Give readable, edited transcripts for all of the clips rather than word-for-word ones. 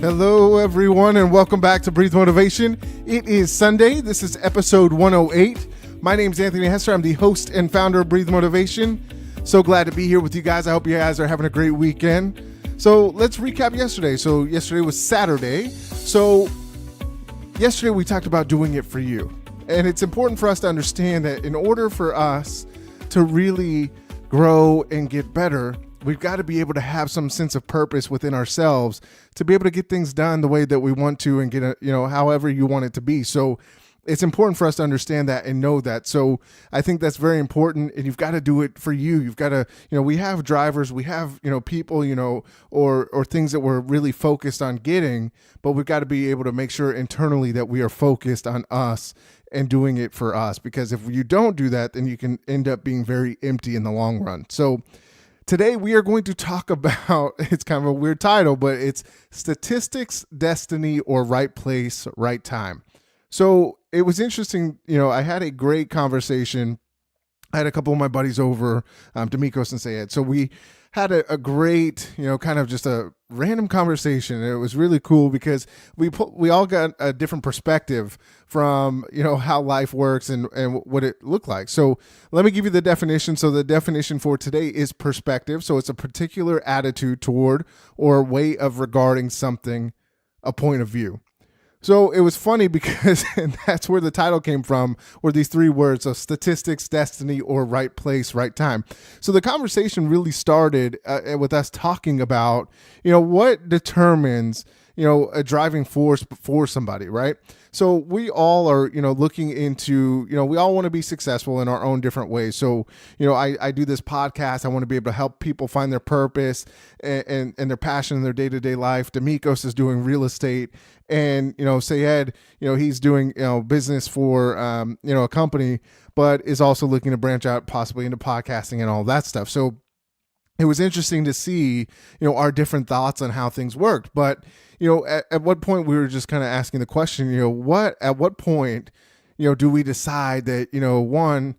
Hello, everyone, and welcome back to Breathe Motivation. It is Sunday. This is episode 108. My name is Anthony Hester. I'm the host and founder of Breathe Motivation. So glad to be here with you guys. I hope you guys are having a great weekend. So let's recap yesterday. So yesterday was Saturday. So yesterday we talked about doing it for you. And it's important for us to understand that in order for us to really grow and get better, we've got to be able to have some sense of purpose within ourselves to be able to get things done the way that we want to and get however you want it to be. So it's important for us to understand that and know that. So I think that's very important, and you've got to do it for you. You've got to, we have drivers, we have, people, or things that we're really focused on getting, but we've got to be able to make sure internally that we are focused on us and doing it for us. Because if you don't do that, then you can end up being very empty in the long run. So today we are going to talk about, it's kind of a weird title, but it's Statistics, Destiny, or Right Place, Right Time. So it was interesting, I had a great conversation. I had a couple of my buddies over, D'Amicos and Sayed. So we had a great, kind of just a random conversation. And it was really cool because we all got a different perspective from, how life works and what it looked like. So let me give you the definition. So the definition for today is perspective. So it's a particular attitude toward or way of regarding something, a point of view. So it was funny because and that's where the title came from, were these three words of statistics, destiny, or right place, right time. So the conversation really started with us talking about, what determines, a driving force for somebody, right? So we all are, looking into, we all want to be successful in our own different ways. So, I do this podcast. I want to be able to help people find their purpose and their passion in their day-to-day life. D'Amicos is doing real estate, and, Sayed, he's doing, business for, a company, but is also looking to branch out possibly into podcasting and all that stuff. So it was interesting to see, our different thoughts on how things worked. But, at what point we were just kind of asking the question, at what point, do we decide that, one,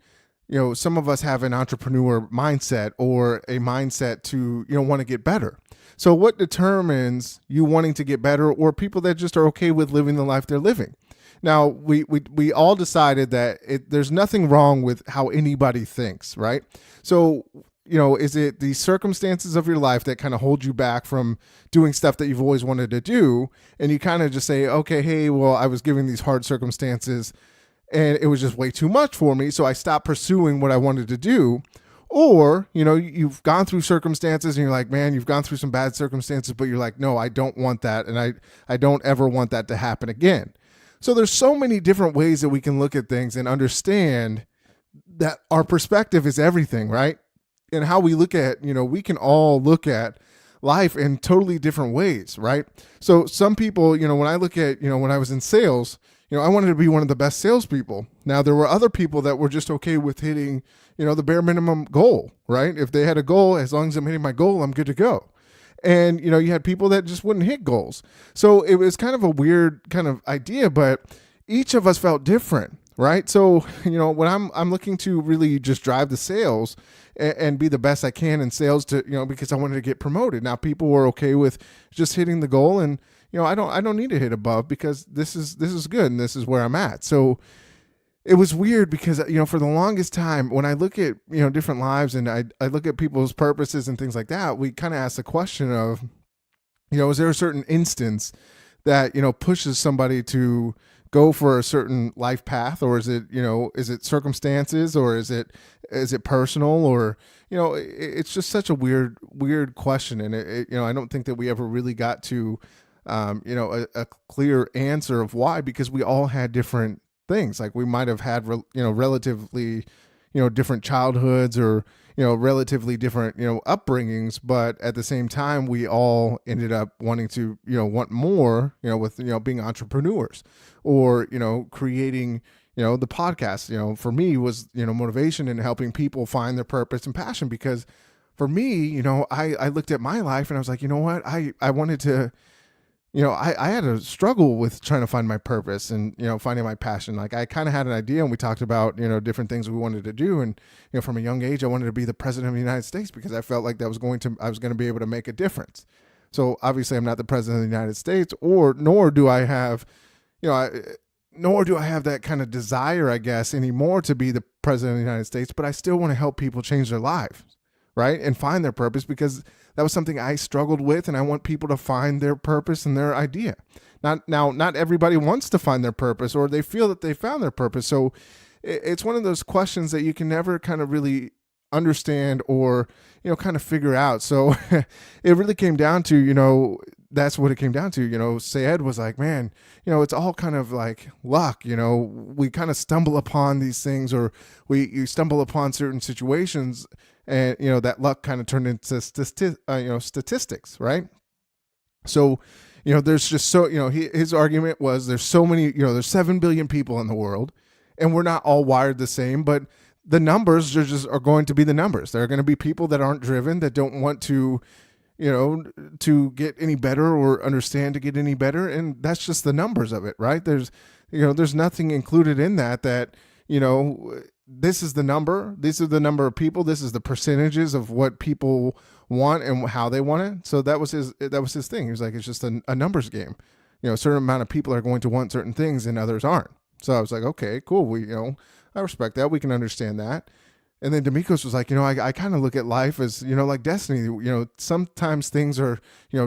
some of us have an entrepreneur mindset or a mindset to, want to get better. So what determines you wanting to get better, or people that just are okay with living the life they're living? Now, we all decided that there's nothing wrong with how anybody thinks, right? So, is it the circumstances of your life that kind of hold you back from doing stuff that you've always wanted to do? And you kind of just say, okay, hey, well, I was given these hard circumstances and it was just way too much for me, so I stopped pursuing what I wanted to do. Or, you've gone through circumstances and you're like, man, you've gone through some bad circumstances, but you're like, no, I don't want that. And I don't ever want that to happen again. So there's so many different ways that we can look at things and understand that our perspective is everything, right? And how we look at, we can all look at life in totally different ways, right? So some people, when I look at, when I was in sales, I wanted to be one of the best salespeople. Now, there were other people that were just okay with hitting, the bare minimum goal, right? If they had a goal, as long as I'm hitting my goal, I'm good to go. And, you had people that just wouldn't hit goals. So it was kind of a weird kind of idea, but each of us felt different, right? So, when I'm looking to really just drive the sales and be the best I can in sales to, because I wanted to get promoted. Now, people were okay with just hitting the goal, and, I don't need to hit above because this is good and this is where I'm at. So it was weird because, for the longest time when I look at, different lives and I look at people's purposes and things like that, we kind of ask the question of, is there a certain instance that, pushes somebody to go for a certain life path, or is it circumstances, or is it personal, or, it's just such a weird question. And I don't think that we ever really got to, a clear answer of why, because we all had different things. Like we might have had, relatively, different childhoods or, relatively different, upbringings, but at the same time, we all ended up wanting to, want more, with, being entrepreneurs or, creating, the podcast, for me was, motivation and helping people find their purpose and passion. Because for me, I looked at my life and I was like, I wanted to, I had a struggle with trying to find my purpose and, finding my passion. Like I kind of had an idea, and we talked about, different things we wanted to do. And, from a young age, I wanted to be the president of the United States because I felt like I was going to be able to make a difference. So obviously I'm not the president of the United States, or nor do I have, nor do I have that kind of desire, I guess, anymore to be the president of the United States, but I still want to help people change their lives, right? And find their purpose, because that was something I struggled with, and I want people to find their purpose and their idea. Not everybody wants to find their purpose, or they feel that they found their purpose. So it's one of those questions that you can never kind of really understand or, kind of figure out. So it really came down to, that's what it came down to. Syed was like, man, it's all kind of like luck. We kind of stumble upon these things, or you stumble upon certain situations, and that luck kind of turned into statistics, right? So there's just so his argument was, there's so many, there's 7 billion people in the world, and we're not all wired the same, but the numbers are going to be the numbers. There are going to be people that aren't driven, that don't want to to get any better or understand to get any better. And that's just the numbers of it, right? There's nothing included in that, this is the number, these are the number of people, this is the percentages of what people want and how they want it. So that was his thing. He was like, it's just a numbers game. A certain amount of people are going to want certain things and others aren't. So I was like, okay, cool. I respect that. We can understand that. And then D'Amico's was like, I kind of look at life as, like destiny. Sometimes things are,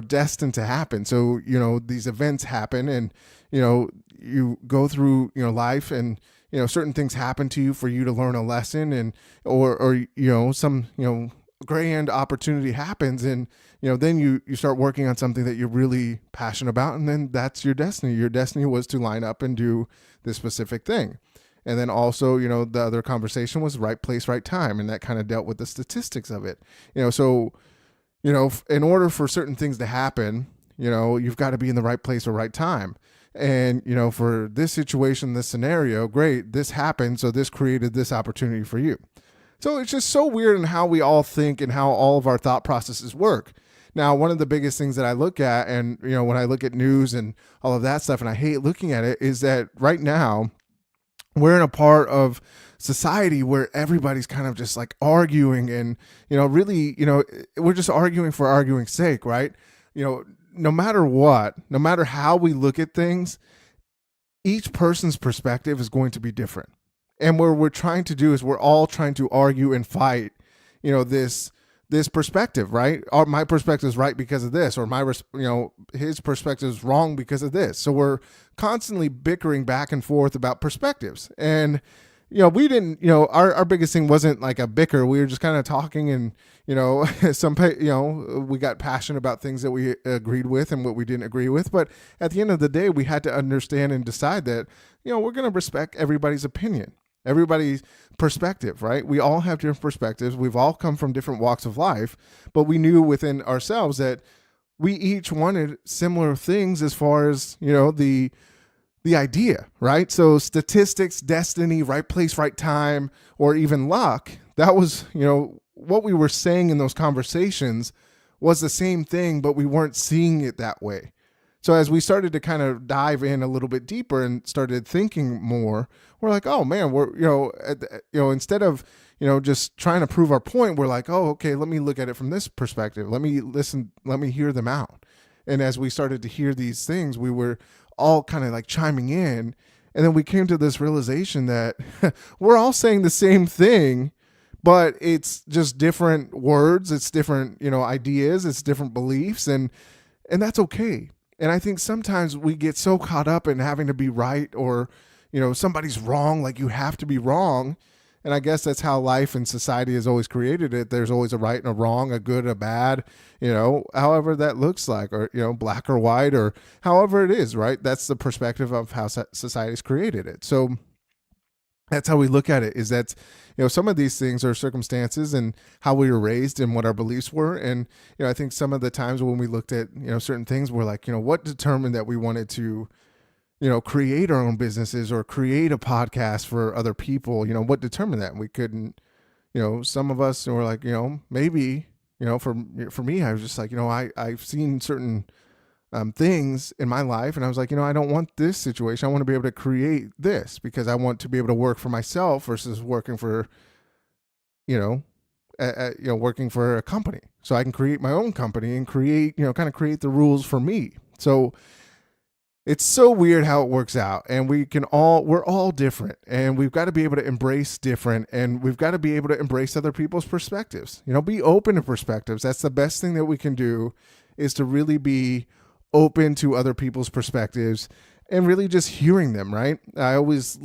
destined to happen. So, these events happen, and, you go through, life, and, certain things happen to you for you to learn a lesson, and, or some, grand opportunity happens, and, then you start working on something that you're really passionate about. And then that's your destiny. Your destiny was to line up and do this specific thing. And then also, the other conversation was right place, right time. And that kind of dealt with the statistics of it. So, in order for certain things to happen, you've got to be in the right place or right time. And, for this situation, this scenario, great, this happened. So this created this opportunity for you. So it's just so weird in how we all think and how all of our thought processes work. Now, one of the biggest things that I look at, and, when I look at news and all of that stuff, and I hate looking at it, is that right now, we're in a part of society where everybody's kind of just like arguing, and, really, we're just arguing for arguing's sake, right? No matter what, no matter how we look at things, each person's perspective is going to be different. And what we're trying to do is we're all trying to argue and fight, this perspective, right? My perspective is right because of this, or his perspective is wrong because of this. So we're constantly bickering back and forth about perspectives. And, we didn't, our biggest thing wasn't like a bicker. We were just kind of talking, and, we got passionate about things that we agreed with and what we didn't agree with. But at the end of the day, we had to understand and decide that, we're going to respect everybody's opinion, everybody's perspective, right? We all have different perspectives. We've all come from different walks of life, but we knew within ourselves that we each wanted similar things as far as, the idea, right? So statistics, destiny, right place, right time, or even luck, that was, what we were saying in those conversations was the same thing, but we weren't seeing it that way. So as we started to kind of dive in a little bit deeper and started thinking more, we're like, oh man, we're, instead of, just trying to prove our point, we're like, oh, okay, let me look at it from this perspective. Let me listen, let me hear them out. And as we started to hear these things, we were all kind of like chiming in. And then we came to this realization that we're all saying the same thing, but it's just different words. It's different, ideas, it's different beliefs, and that's okay. And I think sometimes we get so caught up in having to be right, or, somebody's wrong, like you have to be wrong. And I guess that's how life and society has always created it. There's always a right and a wrong, a good, a bad, however that looks like, or, black or white, or however it is, right? That's the perspective of how society's created it. So that's how we look at it, is that, some of these things are circumstances and how we were raised and what our beliefs were. And, I think some of the times when we looked at, certain things, we're like, what determined that we wanted to, create our own businesses or create a podcast for other people, what determined that? And we couldn't, some of us were like, maybe, for me, I was just like, I've seen certain things in my life, and I was like, I don't want this situation. I want to be able to create this because I want to be able to work for myself versus working for, working for a company. so I can create my own company and create the rules for me. So it's so weird how it works out, and we're all different, and we've got to be able to embrace different, and we've got to be able to embrace other people's perspectives. Be open to perspectives. That's the best thing that we can do, is to really be open to other people's perspectives and really just hearing them, right? I always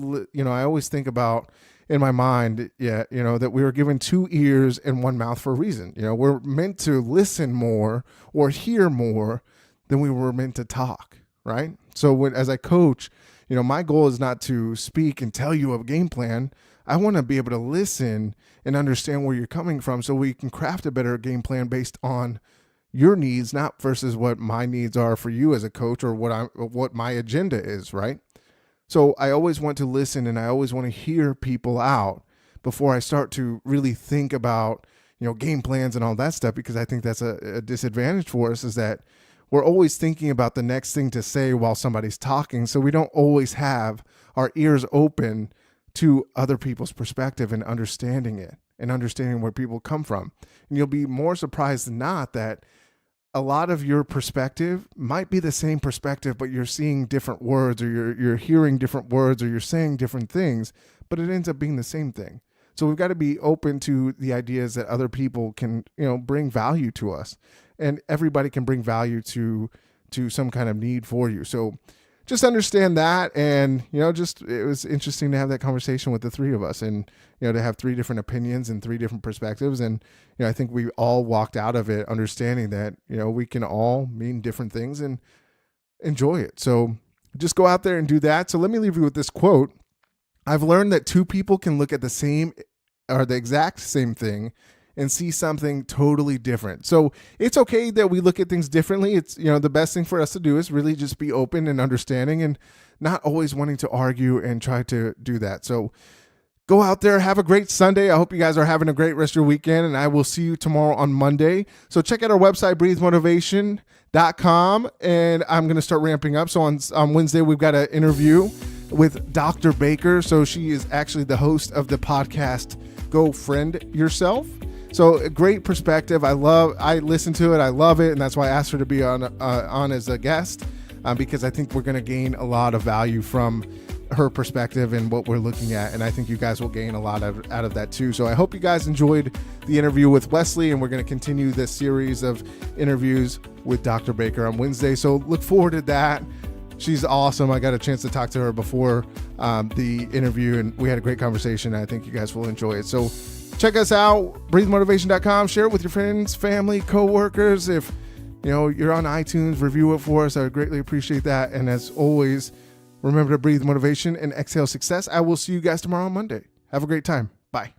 think about in my mind, that we were given 2 ears and 1 mouth for a reason. We're meant to listen more or hear more than we were meant to talk, right? So as I coach, my goal is not to speak and tell you a game plan. I want to be able to listen and understand where you're coming from, so we can craft a better game plan based on your needs, not versus what my needs are for you as a coach, or what my agenda is, right? So I always want to listen, and I always want to hear people out before I start to really think about, game plans and all that stuff, because I think that's a disadvantage for us, is that we're always thinking about the next thing to say while somebody's talking. So we don't always have our ears open to other people's perspective and understanding it and understanding where people come from. And you'll be more surprised than not that a lot of your perspective might be the same perspective, but you're seeing different words, or you're hearing different words, or you're saying different things, but it ends up being the same thing. So we've got to be open to the ideas that other people can, bring value to us, and everybody can bring value to some kind of need for you. So just understand that. And, it was interesting to have that conversation with the 3 of us, and, to have 3 different opinions and 3 different perspectives. And, I think we all walked out of it understanding that, we can all mean different things and enjoy it. So just go out there and do that. So let me leave you with this quote. I've learned that 2 people can look at the exact same thing and see something totally different. So it's okay that we look at things differently. It's, the best thing for us to do is really just be open and understanding, and not always wanting to argue and try to do that. So go out there, have a great Sunday. I hope you guys are having a great rest of your weekend, and I will see you tomorrow on Monday. So check out our website, breathemotivation.com, and I'm going to start ramping up. So on Wednesday, we've got an interview with Dr. Baker. So she is actually the host of the podcast, Go Friend Yourself. So a great perspective. I listen to it. I love it. And that's why I asked her to be on as a guest, because I think we're going to gain a lot of value from her perspective and what we're looking at. And I think you guys will gain a lot out of that too. So I hope you guys enjoyed the interview with Wesley, and we're going to continue this series of interviews with Dr. Baker on Wednesday. So look forward to that. She's awesome. I got a chance to talk to her before the interview, and we had a great conversation. I think you guys will enjoy it. So check us out, breathemotivation.com. Share it with your friends, family, coworkers. If you're on iTunes, review it for us. I would greatly appreciate that. And as always, remember to breathe motivation and exhale success. I will see you guys tomorrow on Monday. Have a great time. Bye.